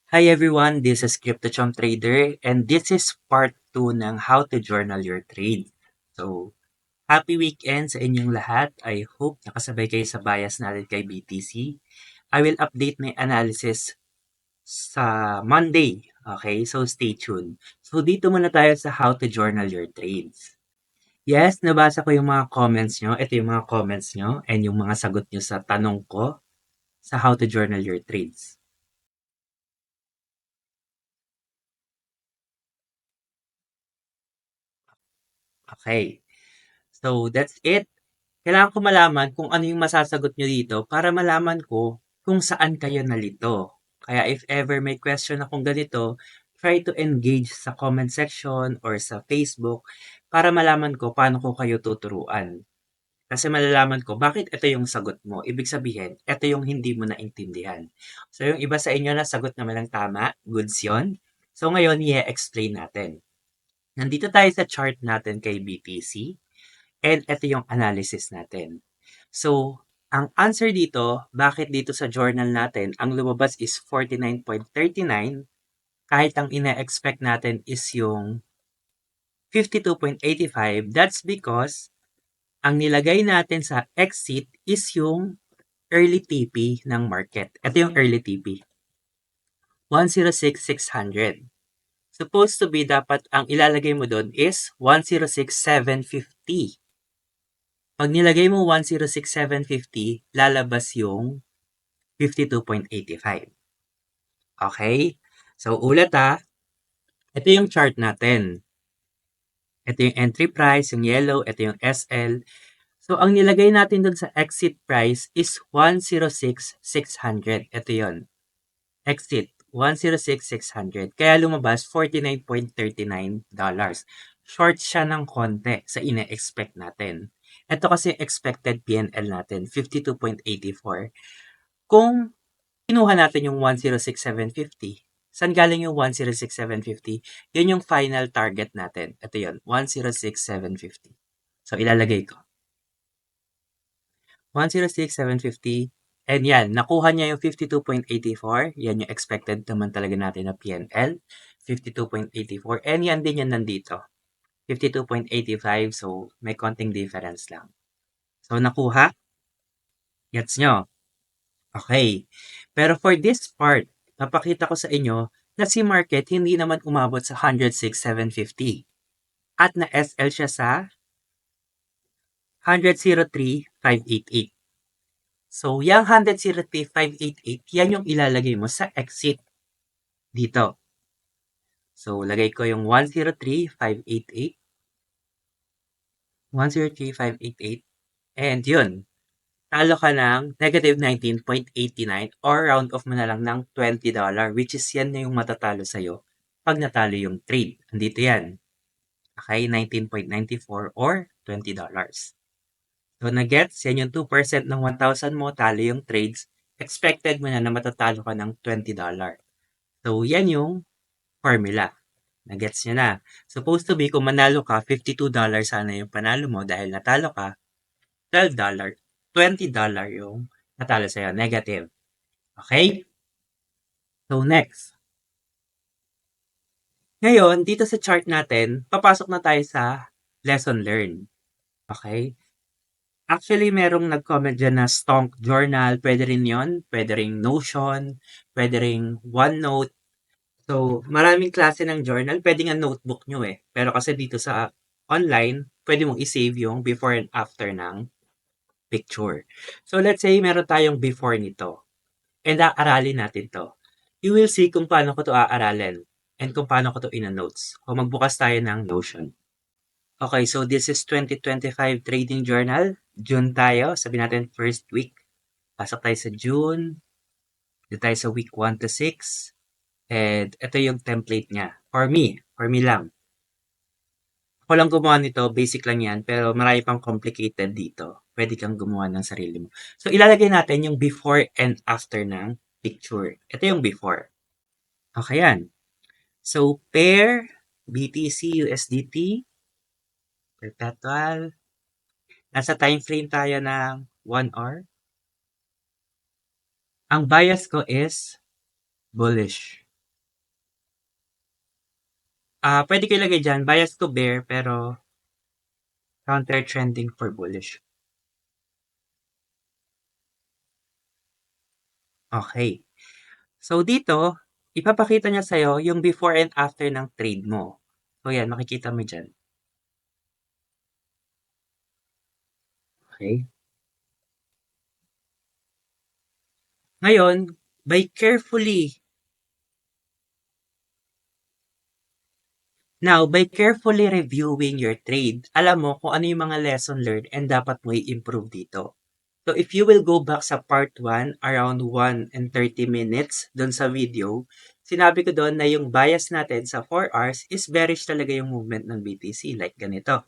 Hi everyone, this is CryptoChom Trader and this is part 2 ng How to Journal Your Trade. So, happy weekend sa inyong lahat. I hope nakasabay kayo sa bias natin kay BTC. I will update my analysis sa Monday. Okay, so stay tuned. So, dito muna tayo sa How to Journal Your Trades. Yes, nabasa ko yung mga comments nyo. Ito yung mga comments nyo and yung mga sagot nyo sa tanong ko sa How to Journal Your Trades. Okay. So, that's it. Kailangan ko malaman kung ano yung masasagot nyo dito para malaman ko kung saan kayo nalito. Kaya if ever may question akong ganito, try to engage sa comment section or sa Facebook para malaman ko paano ko kayo tuturuan. Kasi malalaman ko bakit ito yung sagot mo. Ibig sabihin, ito yung hindi mo naintindihan. So yung iba sa inyo na sagot naman ng tama, goods yun. So ngayon, i-explain natin. Nandito tayo sa chart natin kay BTC. And ito yung analysis natin. So, ang answer dito, bakit dito sa journal natin, ang lumabas is 49.39, kahit ang ina-expect natin is yung 52.85, that's because ang nilagay natin sa exit is yung early TP ng market. Ito yung early TP. 106,600. Supposed to be, dapat ang ilalagay mo doon is 106,750. Pag nilagay mo 106,750, lalabas yung 52.85. Okay? So, ulat ito yung chart natin. Ito yung entry price, yung yellow, ito yung SL. So, ang nilagay natin dun sa exit price is 106,600. Ito yon. Exit, 106,600. Kaya lumabas $49.39. Short siya ng konti sa ine-expect natin. Ito kasi expected PNL natin, 52.84. Kung kinuha natin yung 106,750, saan galing yung 106,750? Yun yung final target natin. Ito yun, 106,750. So, ilalagay ko. 106,750. And yan, nakuha niya yung 52.84. Yan yung expected naman talaga natin na PNL. 52.84. And yan din yan nandito. 52.85. So, may konting difference lang. So, nakuha? Gets nyo? Okay. Pero for this part, papakita ko sa inyo na si market hindi naman umabot sa 106,750. At na-SL siya sa 103,588. So, yung 103,588, yan yung ilalagay mo sa exit dito. So, lagay ko yung 103,588. 103,588. And yun, talo ka ng negative 19.89 or round off mo na lang ng $20, which is yan na yung matatalo sa'yo pag natalo yung trade. Andito yan. Okay, 19.94 or $20. So, na-gets, yan yung 2% ng 1,000 mo, talo yung trades. Expected mo na matatalo ka ng $20. So, yan yung formula. Na-gets nyo na. Supposed to be, kung manalo ka, $52 sana yung panalo mo dahil natalo ka, $12, $20 yung natalo sa'yo. Negative. Okay? So, next. Ngayon, dito sa chart natin, papasok na tayo sa lesson learned. Okay? Actually, merong nag-comment dyan na Stonk Journal. Pwede rin yon. Pwede rin Notion. Pwede rin OneNote. So, maraming klase ng journal. Pwede nga notebook nyo eh. Pero kasi dito sa online, pwede mong i-save yung before and after ng picture. So, let's say meron tayong before nito. And aaralin natin to. You will see kung paano ko to aaralin and kung paano ko to ina-notes. Kung magbukas tayo ng Notion. Okay, so this is 2025 Trading Journal. June tayo. Sabi natin first week. Pasok tayo sa June. Dito tayo sa week 1 to 6. And ito yung template niya. For me lang. Ako lang gumawa nito, basic lang yan, pero marami pang complicated dito. Pwede kang gumawa ng sarili mo. So, ilalagay natin yung before and after ng picture. Ito yung before. Okay yan. So, pair, BTC, USDT, perpetual. Nasa time frame tayo ng 1 hour. Ang bias ko is bullish. Pwede ko ilagay diyan, bias to bear, pero counter trending for bullish. Okay. So dito, ipapakita niya sa'yo yung before and after ng trade mo. So yan, makikita mo dyan. Okay. Ngayon, by carefully reviewing your trade, alam mo kung ano yung mga lesson learned and dapat mo i-improve dito. So if you will go back sa part 1, around 1 and 30 minutes doon sa video, sinabi ko doon na yung bias natin sa 4 hours is bearish talaga yung movement ng BTC, like ganito.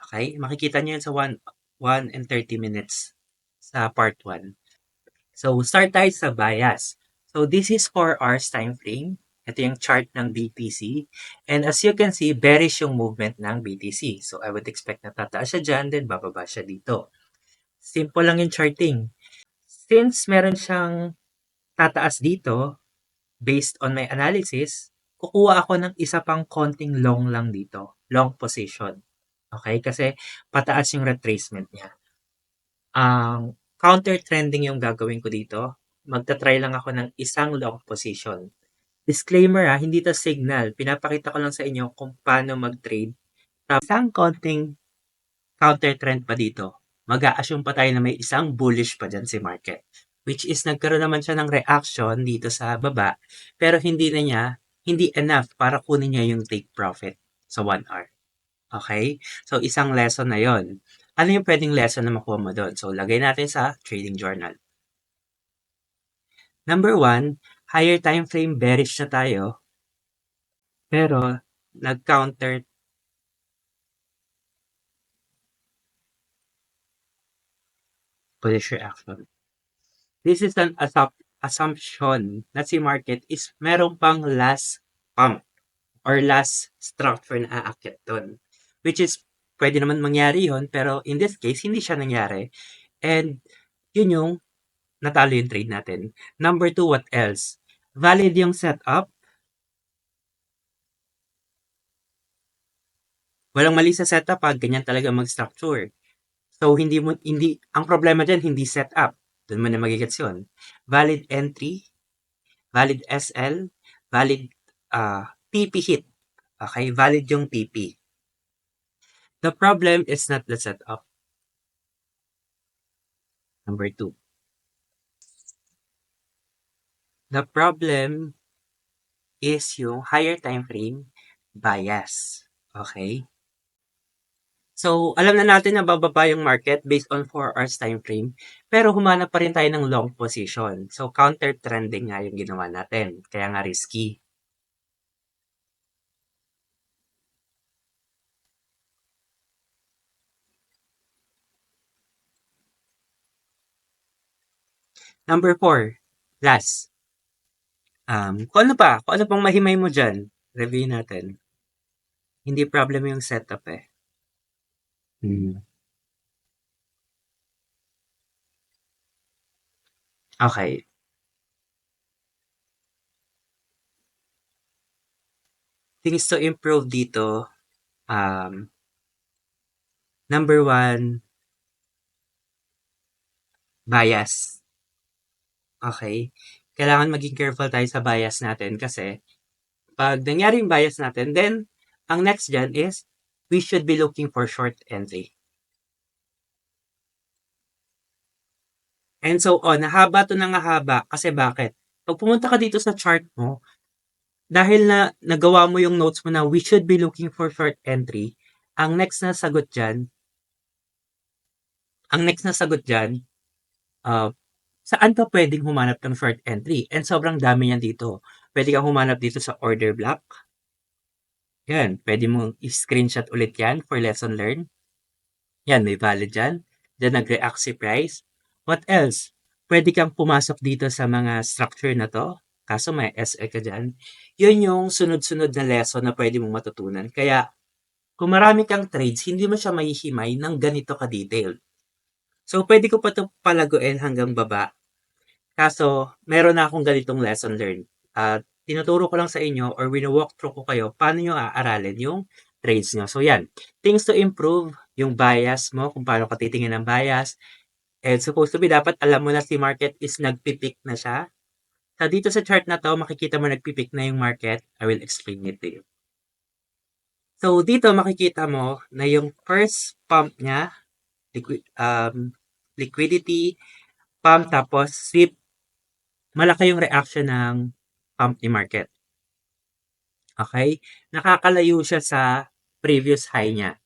Okay? Makikita nyo yun sa 1 and 30 minutes sa part 1. So, start tayo sa bias. So, this is 4 hours time frame. Ito yung chart ng BTC. And as you can see, bearish yung movement ng BTC. So, I would expect na tataas siya dyan, then bababa siya dito. Simple lang yung charting. Since meron siyang tataas dito, based on my analysis, kukuha ako ng isa pang konting long lang dito. Long position. Okay? Kasi pataas yung retracement niya. Ang counter trending yung gagawin ko dito. Magta-try lang ako ng isang long position. Disclaimer hindi to signal. Pinapakita ko lang sa inyo kung paano mag-trade. Isang konting counter trend pa dito. Mag-a-assume pa tayo na may isang bullish pa dyan si market. Which is nagkaroon naman siya ng reaction dito sa baba. Pero hindi enough para kunin niya yung take profit sa 1 hour. Okay? So, isang lesson na yon. Ano yung pwedeng lesson na makuha mo doon? So, lagay natin sa trading journal. Number 1, higher time frame bearish na tayo. Pero, nag-counter bullish reaction. This is an assumption na si market is meron pang last pump or last structure na aakyat doon. Which is, pwede naman mangyari yon pero in this case, hindi siya nangyari. And, yun yung natalo yung trade natin. Number 2, what else? Valid yung setup. Walang mali sa setup pag ganyan talaga mag-structure. So, ang problema dyan, hindi setup. Doon mo na magigets yun. Valid entry, valid SL, valid TP hit. Okay, valid yung TP. The problem is not the setup. Number 2. The problem is yung higher time frame bias. Okay? So, alam na natin na bababa yung market based on 4 hours time frame, pero humanap pa rin tayo ng long position. So, counter trending nga yung ginawa natin. Kaya nga risky. Number 4, last. Kung ano pang mahimay mo dyan, review natin. Hindi problem yung setup eh. Okay. Things to improve dito, number 1, bias. Okay? Kailangan maging careful tayo sa bias natin kasi pag nangyari yung bias natin, then ang next dyan is we should be looking for short entry. And so on, nahaba to ng haba kasi bakit? Pag pumunta ka dito sa chart mo, dahil na nagawa mo yung notes mo na we should be looking for short entry, ang next na sagot dyan, saan ka pwedeng humanap ng short entry? And sobrang dami yan dito. Pwede kang humanap dito sa order block. Yan, pwede mong i-screenshot ulit yan for lesson learned. Yan, may valid dyan. Then nag-react si price. What else? Pwede kang pumasok dito sa mga structure na to. Kaso may SE ka dyan. Yun yung sunod-sunod na lesson na pwede mong matutunan. Kaya, kung marami kang trades, hindi mo siya mahihimay ng ganito ka-detailed. So, pwede ko pa ito palaguin hanggang baba. Kaso, meron na akong ganitong lesson learned. At tinuturo ko lang sa inyo or wino-walk through ko kayo paano nyo aaralin yung trades nyo. So yan, things to improve, yung bias mo, kung paano ka titingin ng bias. And supposed to be, dapat alam mo na si market is nagpipick na siya. So dito sa chart na to, makikita mo nagpipick na yung market. I will explain it to you. So dito makikita mo na yung first pump niya, liquidity, pump, tapos sweep, malaki yung reaction ng pump ni market. Okay? Nakakalayo siya sa previous high niya.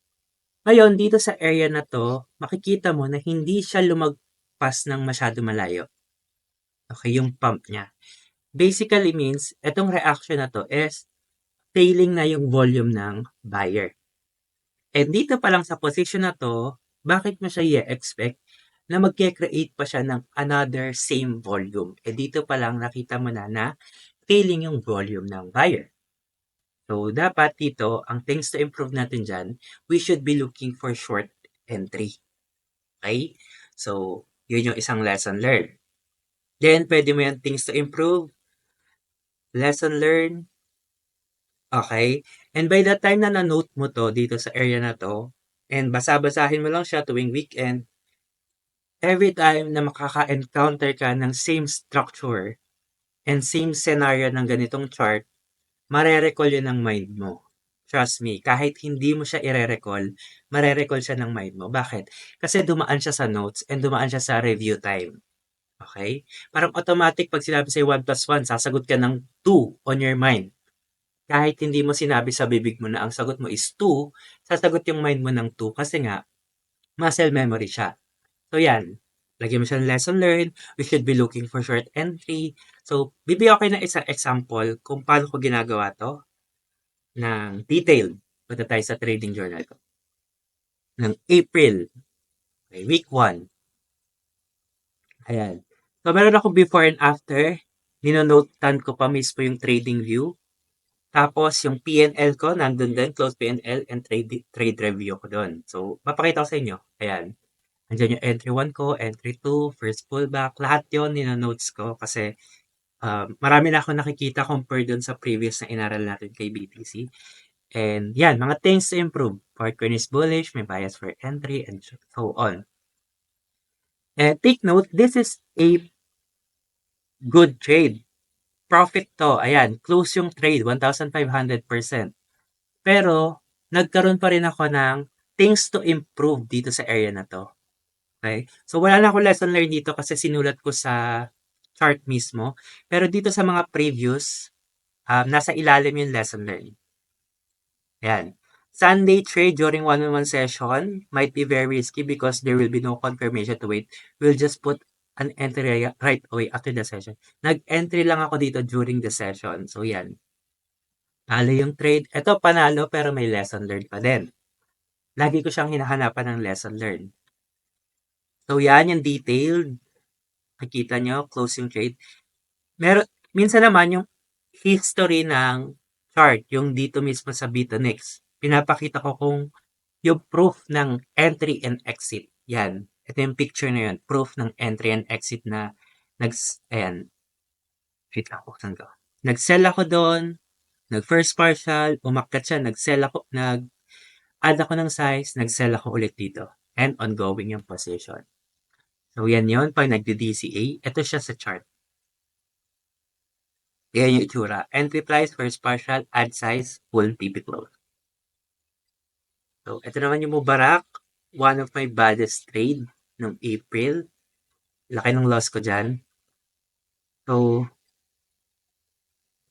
Ngayon, dito sa area na to, makikita mo na hindi siya lumagpas ng masyado malayo. Okay, yung pump niya. Basically means, itong reaction na to is tailing na yung volume ng buyer. And dito pa lang sa position na to, bakit mo siya i-expect na mag-create pa siya ng another same volume? Eh dito pa lang nakita mo na tailing yung volume ng buyer. So, dapat dito, ang things to improve natin dyan, we should be looking for short entry. Okay? So, yun yung isang lesson learned. Then, pwede mo yung things to improve, lesson learned, okay? And by the time na na-note mo to dito sa area na to, and basa-basahin mo lang siya tuwing weekend, every time na makaka-encounter ka ng same structure and same scenario ng ganitong chart, mare-recall yun ng mind mo. Trust me, kahit hindi mo siya ire-recall, mare-recall siya ng mind mo. Bakit? Kasi dumaan siya sa notes and dumaan siya sa review time. Okay? Parang automatic pag sinabi sa'yo 1 plus 1, sasagot ka ng 2 on your mind. Kahit hindi mo sinabi sa bibig mo na ang sagot mo is 2, sasagot yung mind mo ng 2 kasi nga, muscle memory siya. So yan, lagyan mo siya ng lesson learned, we should be looking for short entry. So, bibigyan ko kayo ng isang example kung paano ko ginagawa to ng detailed. Punta tayo sa trading journal ko. Ng April, okay, week 1. Ayan. So, meron ako before and after. Ninonotan ko pa mismo yung trading view. Tapos, yung P&L ko, nandun din, close P&L and trade review ko doon. So, mapakita ko sa inyo. Ayan. Andiyan yung entry 1 ko, entry 2, first pullback. Lahat yun, ninonotes ko kasi marami na ako nakikita compare dun sa previous na inaral natin kay BTC. And yan, mga things to improve. Altcoin is bullish, may bias for entry, and so on. And take note, this is a good trade. Profit to, ayan, close yung trade, 1,500%. Pero, nagkaroon pa rin ako ng things to improve dito sa area na to. Okay? So, wala na ako lesson learned dito kasi sinulat ko sa chart mismo. Pero dito sa mga previous, nasa ilalim yung lesson learned. Ayan. Sunday trade during one-on-one session might be very risky because there will be no confirmation to wait. We'll just put an entry right away after the session. Nag-entry lang ako dito during the session. So, yan. Talo yung trade. Ito, panalo pero may lesson learned pa din. Lagi ko siyang hinahanapan ng lesson learned. So, yan yung detailed. Nakikita nyo, closing trade. Minsan naman yung history ng chart, yung dito mismo sa BetaNix. Pinapakita ko kung yung proof ng entry and exit. Yan. Ito yung picture na yun. Proof ng entry and exit na ayan. Wait lang, buksan ko. Nag-sell ako doon. Nag-first partial. Umakyat siya. Nag-sell ako. Nag-add ako ng size. Nag-sell ako ulit dito. And ongoing yung position. So, yan yun. Pag nagdi-DCA, ito siya sa chart. Yan yung itsura. Entry price, first partial, add size, full PP close. So, ito naman yung Mubarak. One of my baddest trade ng April. Laki ng loss ko dyan. So,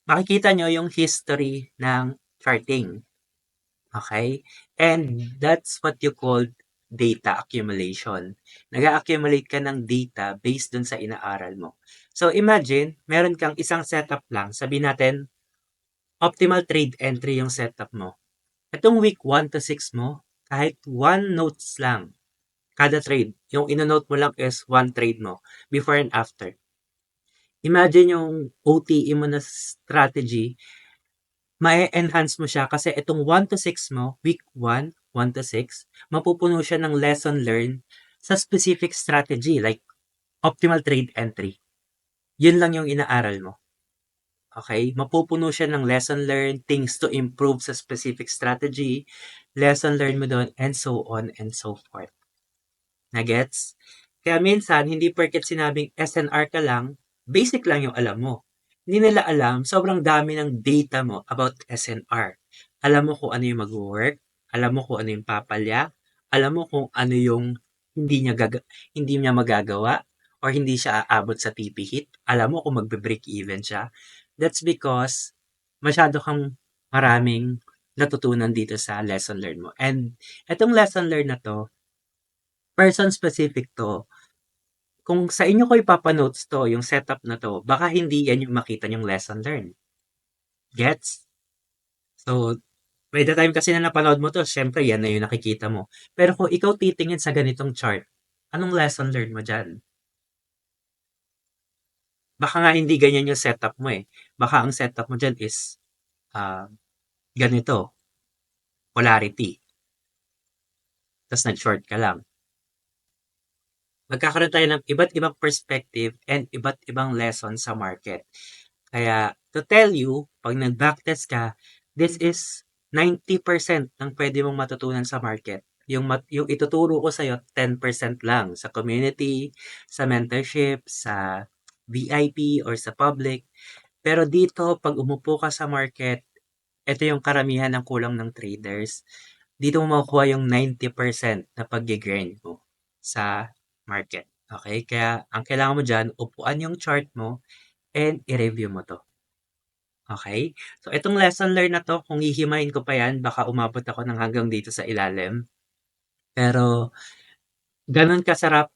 makikita nyo yung history ng charting. Okay? And that's what you call data accumulation. Nag-accumulate ka ng data based dun sa inaaral mo. So, imagine, meron kang isang setup lang. Sabihin natin, optimal trade entry yung setup mo. Itong week 1 to 6 mo, kahit 1 notes lang, kada trade, yung ino-note mo lang is 1 trade mo, before and after. Imagine yung OTE mo na strategy, ma-enhance mo siya kasi itong 1 to 6 mo, week 1, 1 to 6, mapupuno siya ng lesson learned sa specific strategy like optimal trade entry. Yun lang yung inaaral mo. Okay? Mapupuno siya ng lesson learned, things to improve sa specific strategy, lesson learned mo doon, and so on and so forth. Nagets? Kaya minsan, hindi porket sinabing SNR ka lang, basic lang yung alam mo. Hindi nila alam, sobrang dami ng data mo about SNR. Alam mo kung ano yung mag-work, alam mo kung ano yung papalya, alam mo kung ano yung hindi niya magagawa, or hindi siya aabot sa TP hit. Alam mo kung magbe-break even siya. That's because masyado kang maraming natutunan dito sa lesson learned mo. And itong lesson learned na to, person specific to. Kung sa inyo ko ipapa-notes 'to, yung setup na 'to, baka hindi yan yung makita niyong lesson learned. Gets? So, by the time kasi na napanood mo 'to, siyempre yan na yung nakikita mo. Pero kung ikaw titingin sa ganitong chart, anong lesson learned mo diyan? Baka nga hindi ganyan yung setup mo, eh. Baka ang setup mo diyan is, ah, ganito, polarity, ta's nag-short ka lang. Magkakaroon tayo ng iba't ibang perspective and iba't ibang lesson sa market. Kaya to tell you, 'pag nag-backtest ka, this is 90% ng pwede mong matutunan sa market. Yung ituturo ko sa'yo 10% lang sa community, sa mentorship, sa VIP or sa public. Pero dito 'pag umupo ka sa market, ito yung karamihan ng kulang ng traders. Dito mo makukuha yung 90% na pagge-grind mo sa market, okey? Kaya ang kailangan mo diyan, upuan yung chart mo and i-review mo 'to. Okay? So, itong lesson learned na 'to, kung hihimayin ko pa 'yan, baka umabot ako ng hanggang dito sa ilalim. Pero gano'n kasarap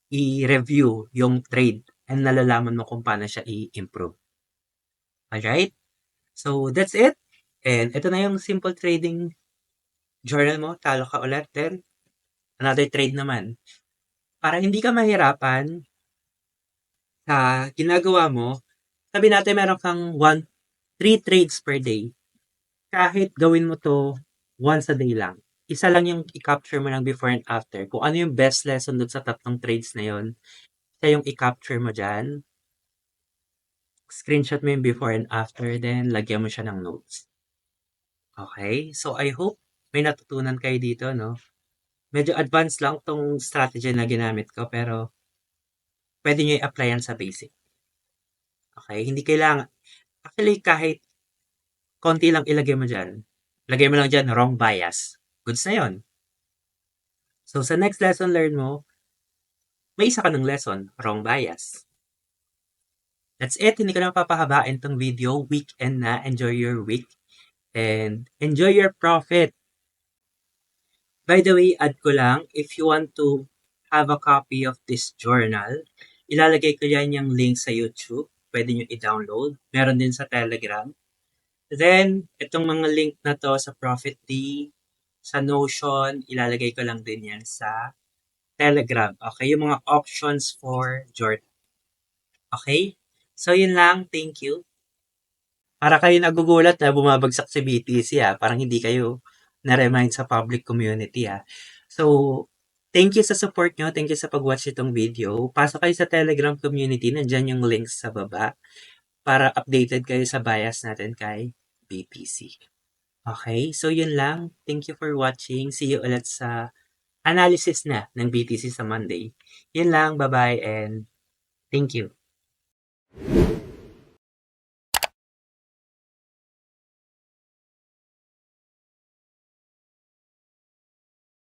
i-review yung trade and nalalaman mo kung paano siya i-improve. Alright? So, that's it. And ito na yung simple trading journal mo. Talo ka ulit, then another trade naman. Para hindi ka mahirapan sa ginagawa mo, sabihin natin meron kang 3 trades per day. Kahit gawin mo 'to once a day lang, isa lang yung i-capture mo ng before and after. Kung ano yung best lesson dun sa tatlong trades na yun, siya yung i-capture mo diyan, screenshot mo yung before and after, then lagyan mo siya ng notes. Okay? So, I hope may natutunan kayo dito, 'no? Medyo advanced lang 'tong strategy na ginamit ko, pero puwede niyo i-apply yan sa basic, okay? Hindi kailangan actually, kahit konti lang ilagay mo diyan, lagay mo lang diyan, wrong bias, goods na yun. So, sa next lesson learn mo, may isa ka ng lesson, wrong bias. That's it. Hindi ko na papahabain tong video. Weekend na. Enjoy your week. And enjoy your profit. By the way, add ko lang, if you want to have a copy of this journal, ilalagay ko yan yung link sa YouTube. Pwede nyo i-download. Meron din sa Telegram. Then, itong mga link na to sa Profit D, sa Notion, ilalagay ko lang din yan sa Telegram. Okay? Yung mga options for journal. Okay? So, yun lang. Thank you. Para kayo nagugulat na bumabagsak si BTC, parang hindi kayo na-remind sa public community, So, thank you sa support nyo. Thank you sa pag-watch itong video. Pasok kayo sa Telegram community. Nandiyan yung links sa baba para updated kayo sa bias natin kay BTC. Okay? So, yun lang. Thank you for watching. See you ulit sa analysis na ng BTC sa Monday. Yun lang. Bye-bye and thank you.